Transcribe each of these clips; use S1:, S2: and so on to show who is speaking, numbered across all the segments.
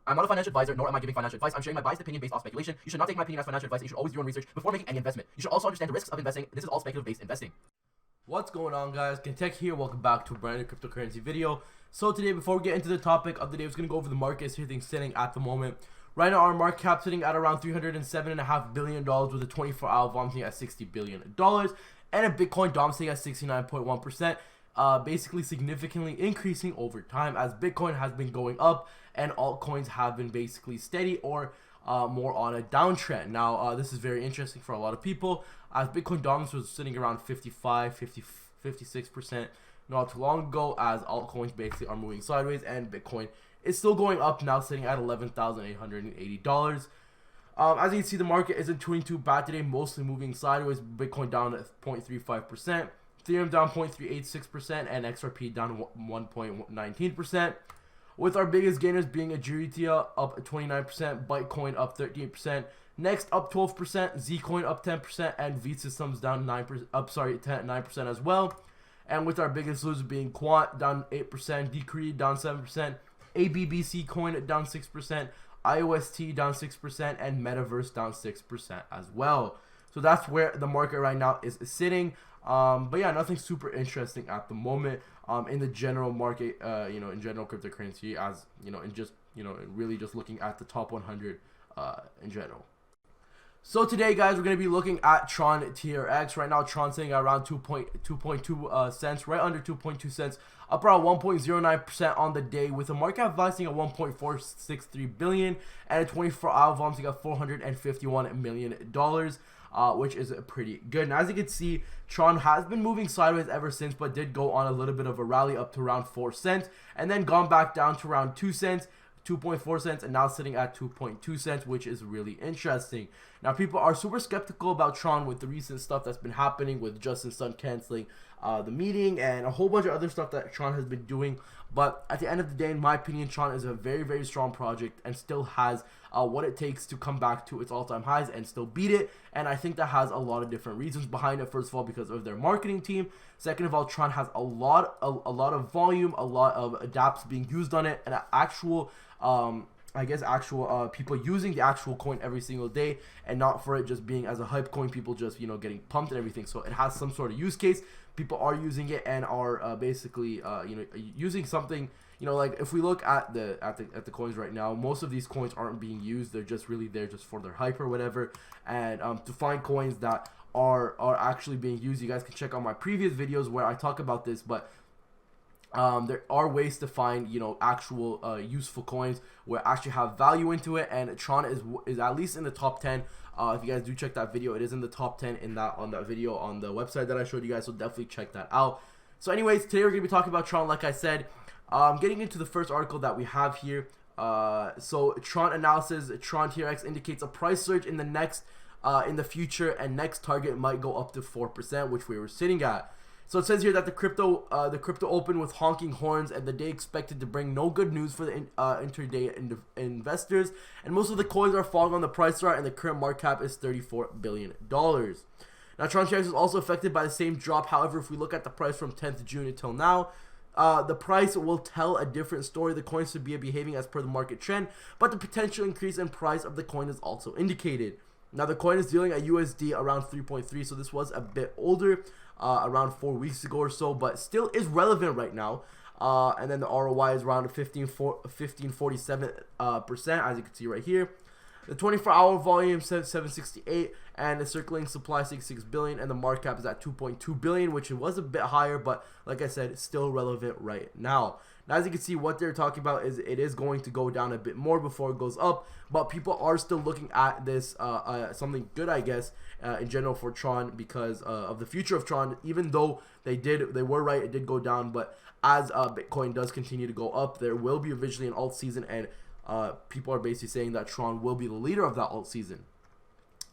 S1: I'm not a financial advisor, nor am I giving financial advice. I'm sharing my biased opinion based off speculation. You should not take my opinion as financial advice, and you should always do your own research before making any investment. You should also understand the risks of investing. This is all speculative-based investing.
S2: What's going on, guys? Kentech here. Welcome back to a brand new cryptocurrency video. So today, before we get into the topic of the day, I was going to go over the markets, here things sitting at the moment. Right now, our market cap sitting at around $307.5 billion with a 24-hour volume sitting at $60 billion, and a Bitcoin DOM sitting at 69.1%. Basically significantly increasing over time as Bitcoin has been going up and altcoins have been basically steady or more on a downtrend. Now, this is very interesting for a lot of people as Bitcoin dominance was sitting around 56% not too long ago, as altcoins basically are moving sideways and Bitcoin is still going up now, sitting at $11,880. As you can see, the market isn't doing too bad today, mostly moving sideways. Bitcoin down at 0.35%. Ethereum down 0.386% and XRP down 1.19%, with our biggest gainers being Ethereum up 29%, Bitcoin up 13%, Next up 12%, Zcoin up 10%, and V Systems down 9% as well. And with our biggest losers being Quant down 8%, Decree down 7%, ABBC Coin down 6%, IOST down 6%, and Metaverse down 6% as well. So that's where the market right now is sitting. But yeah, nothing super interesting at the moment in the general market, in general cryptocurrency, as really just looking at the top 100 in general. So today, guys, we're going to be looking at TRON TRX. Right now, Tron sitting at around 2.2 cents, right under 2.2 cents, up around 1.09% on the day, with a market cap value at 1.463 billion and a 24-hour volume at $451 million. Which is pretty good. And as you can see, Tron has been moving sideways ever since, but did go on a little bit of a rally up to around 4 cents, and then gone back down to around 2 cents, 2.4 cents, and now sitting at 2.2 cents, which is really interesting. Now, people are super skeptical about Tron with the recent stuff that's been happening with Justin Sun canceling the meeting and a whole bunch of other stuff that Tron has been doing. But at the end of the day, in my opinion, Tron is a very, very strong project and still has what it takes to come back to its all-time highs and still beat it. And I think that has a lot of different reasons behind it. First of all, because of their marketing team. Second of all, Tron has a lot of volume, a lot of adapts being used on it, and actual people using the actual coin every single day, and not for it just being as a hype coin, people just getting pumped and everything. So it has some sort of use case. People are using it and are basically using something. Like if we look at the coins right now, most of these coins aren't being used. They're just really there just for their hype or whatever. And to find coins that are actually being used, you guys can check out my previous videos where I talk about this. But there are ways to find actual useful coins where actually have value into it, and Tron is at least in the top 10. If you guys do check that video, it is in the top 10 on that video on the website that I showed you guys, so definitely check that out. So anyways, today we're going to be talking about Tron, like I said. Getting into the first article that we have here. So Tron analysis, Tron TRX indicates a price surge in the future, and next target might go up to 4%, which we were sitting at. So it says here that the crypto opened with honking horns, and the day expected to bring no good news for the intraday investors. And most of the coins are falling on the price chart, and the current market cap is $34 billion. Now, Tron TRX is also affected by the same drop. However, if we look at the price from 10th June until now, the price will tell a different story. The coin should be behaving as per the market trend, but the potential increase in price of the coin is also indicated. Now, the coin is dealing at USD around 3.3, so this was a bit older, around 4 weeks ago or so, but still is relevant right now. And then the ROI is around 15.47%, as you can see right here. The 24-hour volume says 768, and the circulating supply 66 billion, and the market cap is at 2.2 billion, which it was a bit higher, but like I said, it's still relevant right now. Now, as you can see, what they're talking about is it is going to go down a bit more before it goes up, but people are still looking at this something good, I guess, in general for Tron, because of the future of Tron. Even though they were right, it did go down, but as Bitcoin does continue to go up, there will be eventually an alt season, and people are basically saying that Tron will be the leader of that alt season.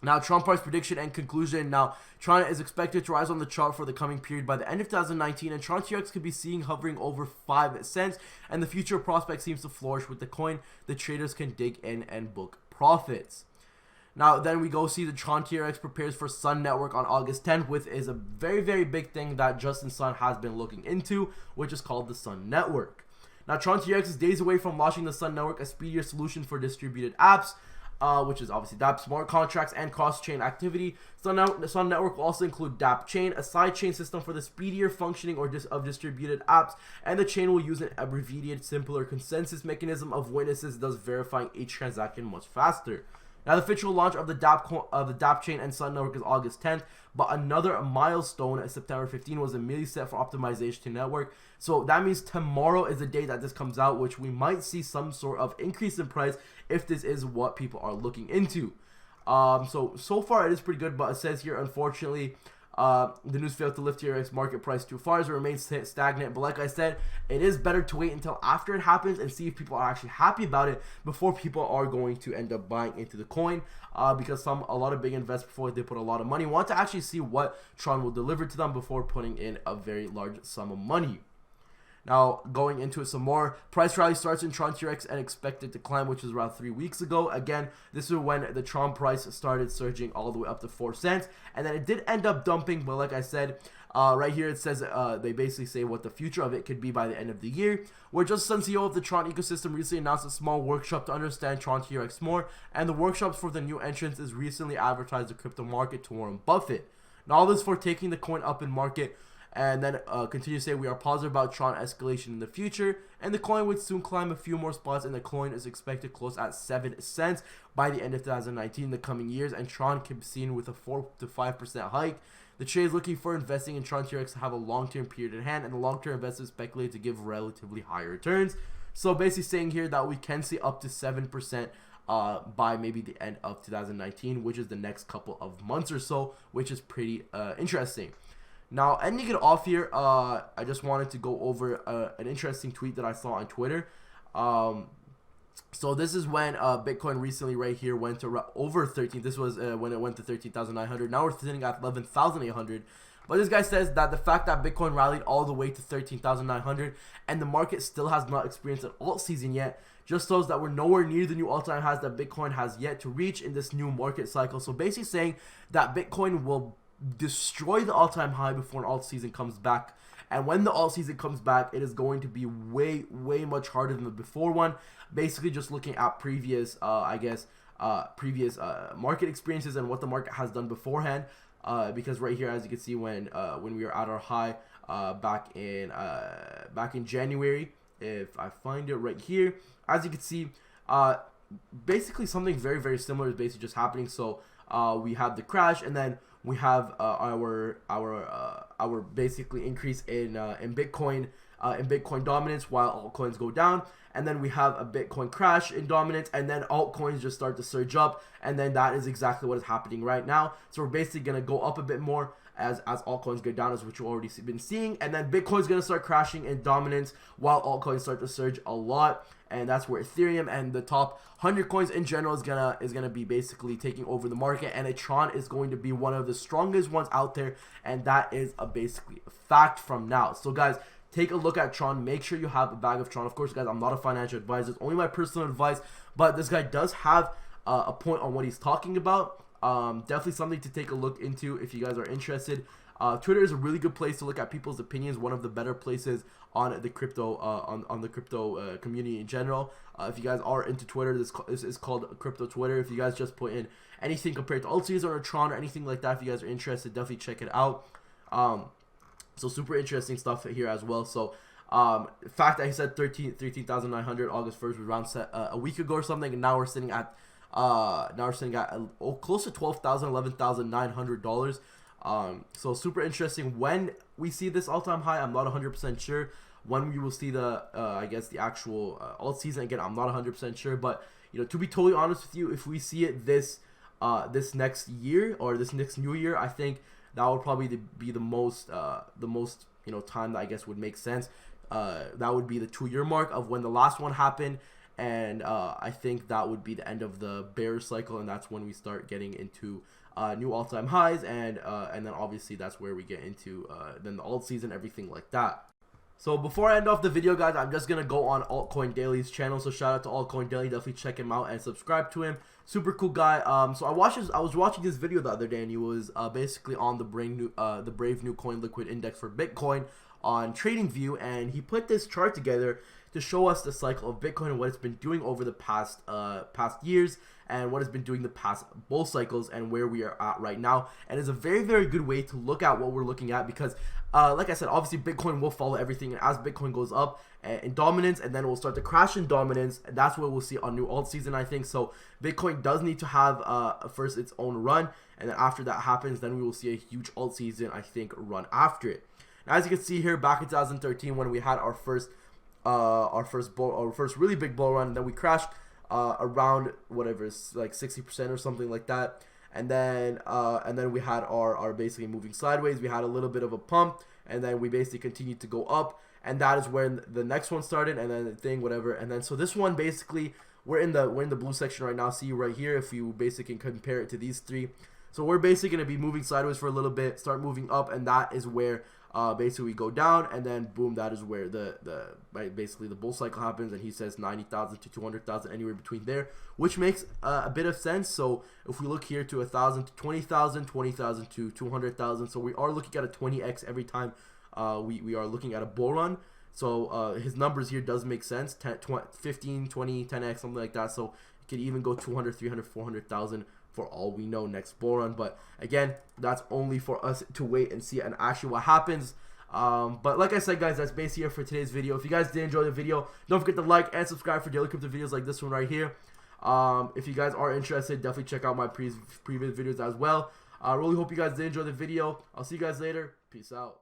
S2: Now, Tron price prediction and conclusion. Now, Tron is expected to rise on the chart for the coming period by the end of 2019, and Tron TRX could be seen hovering over 5 cents, and the future prospect seems to flourish with the coin. The traders can dig in and book profits. Now, then we go see the Tron TRX prepares for Sun Network on August 10th, which is a very, very big thing that Justin Sun has been looking into, which is called the Sun Network. Now, TRON TRX is days away from launching the Sun Network, a speedier solution for distributed apps, which is obviously DApp smart contracts and cross-chain activity. Sun Network will also include DApp Chain, a side-chain system for the speedier functioning of distributed apps, and the chain will use an abbreviated, simpler consensus mechanism of witnesses, thus verifying each transaction much faster. Now, the official launch of the DApp chain and Sun Network is August 10th, but another milestone, September 15, was immediately set for optimization to network. So that means tomorrow is the day that this comes out, which we might see some sort of increase in price if this is what people are looking into. So far it is pretty good, but it says here, unfortunately, the news failed to lift TRX market price too far, so it remains stagnant. But like I said, it is better to wait until after it happens and see if people are actually happy about it before people are going to end up buying into the coin, because a lot of big investors, before they put a lot of money, want to actually see what TRON will deliver to them before putting in a very large sum of money. Now, going into it some more, price rally starts in TRON TRX and expected to climb, which was around 3 weeks ago. Again, this is when the TRON price started surging all the way up to 4 cents, and then it did end up dumping, but like I said, right here it says they basically say what the future of it could be by the end of the year. Where Just Sun CEO of the TRON ecosystem recently announced a small workshop to understand TRON TRX more, and the workshops for the new entrants is recently advertised the crypto market to Warren Buffett. Now, all this for taking the coin up in market. And then continue to say, we are positive about TRON escalation in the future, and the coin would soon climb a few more spots, and the coin is expected to close at 7 cents by the end of 2019 in the coming years, and TRON can be seen with a 4 to 5% hike. The trade is looking for investing in TRON TRX to have a long-term period in hand, and the long-term investors speculate to give relatively higher returns. So basically saying here that we can see up to 7% by maybe the end of 2019, which is the next couple of months or so, which is pretty interesting. Now, ending it off here, I just wanted to go over an interesting tweet that I saw on Twitter. So this is when Bitcoin recently right here went to over 13. This was when it went to 13,900. Now we're sitting at 11,800. But this guy says that the fact that Bitcoin rallied all the way to 13,900 and the market still has not experienced an alt season yet just shows that we're nowhere near the new all-time highs that Bitcoin has yet to reach in this new market cycle. So basically saying that Bitcoin will destroy the all-time high before an alt season comes back, and when the alt season comes back, it is going to be way much harder than the before one. Basically just looking at previous previous market experiences and what the market has done beforehand, because right here, as you can see, when we were at our high back in January, if I find it right here, as you can see, basically something very similar is basically just happening. So we have the crash, and then we have our basically increase in Bitcoin dominance while altcoins go down, and then we have a Bitcoin crash in dominance, and then altcoins just start to surge up, and then that is exactly what is happening right now. So we're basically gonna go up a bit more as altcoins go down, as which we've already been seeing, and then Bitcoin's gonna start crashing in dominance while altcoins start to surge a lot. And that's where Ethereum and the top 100 coins in general is gonna be basically taking over the market, and TRON is going to be one of the strongest ones out there, and that is basically a fact from now. So guys, take a look at TRON. Make sure you have a bag of TRON. Of course, guys, I'm not a financial advisor. It's only my personal advice, but this guy does have a point on what he's talking about. Definitely something to take a look into if you guys are interested. Twitter is a really good place to look at people's opinions. One of the better places on the crypto on the crypto community in general. If you guys are into Twitter, this is called Crypto Twitter. If you guys just put in anything compared to alt season or TRON or anything like that, if you guys are interested, definitely check it out. So super interesting stuff here as well. So the fact that he said 13,900 August 1st was around a week ago or something, and now we're sitting at close to $12,000, $11,900. So super interesting. When we see this all-time high, I'm not 100% sure. When we will see the I guess the actual alt season, again, I'm not 100% sure. But you know, to be totally honest with you, if we see it this next year or this next new year, I think that would probably be the most you know, time that I guess would make sense. That would be the 2-year mark of when the last one happened, and I think that would be the end of the bear cycle, and that's when we start getting into new all-time highs, and then obviously that's where we get into then the alt season, everything like that. So before I end off the video, guys, I'm just gonna go on Altcoin Daily's channel. So shout out to Altcoin Daily, definitely check him out and subscribe to him. Super cool guy. So I was watching this video the other day, and he was basically on the Brave New Coin Liquid Index for Bitcoin on TradingView, and he put this chart together to show us the cycle of Bitcoin and what it's been doing over the past years, and what it's been doing the past bull cycles, and where we are at right now. And it's a very, very good way to look at what we're looking at, because like I said, obviously Bitcoin will follow everything, and as Bitcoin goes up in dominance, and then it will start to crash in dominance, and that's what we'll see on new alt season, I think. So Bitcoin does need to have first its own run, and then after that happens, then we will see a huge alt season, I think, run after it. Now, as you can see here, back in 2013, when we had our first really big bull run, and then we crashed around whatever, like 60% or something like that. And then we had our basically moving sideways. We had a little bit of a pump, and then we basically continued to go up, and that is when the next one started, and then the thing, whatever. And then so this one, basically, we're in the blue section right now. See right here, if you basically compare it to these three. So we're basically going to be moving sideways for a little bit, start moving up, and that is where basically we go down, and then boom, that is where basically the bull cycle happens, and he says 90,000 to 200,000, anywhere between there, which makes a bit of sense. So if we look here to 1,000 to 20,000, 20,000 to 200,000, so we are looking at a 20x every time we are looking at a bull run. So his numbers here does make sense, 10, 20, 15, 20, 10x, something like that. So it could even go 200, 300, 400,000 for all we know next bull run. But again, that's only for us to wait and see and actually what happens. But like I said, guys, that's basically it for today's video. If you guys did enjoy the video, don't forget to like and subscribe for daily crypto videos like this one right here. If you guys are interested, definitely check out my previous videos as well. I really hope you guys did enjoy the video. I'll see you guys later. Peace out.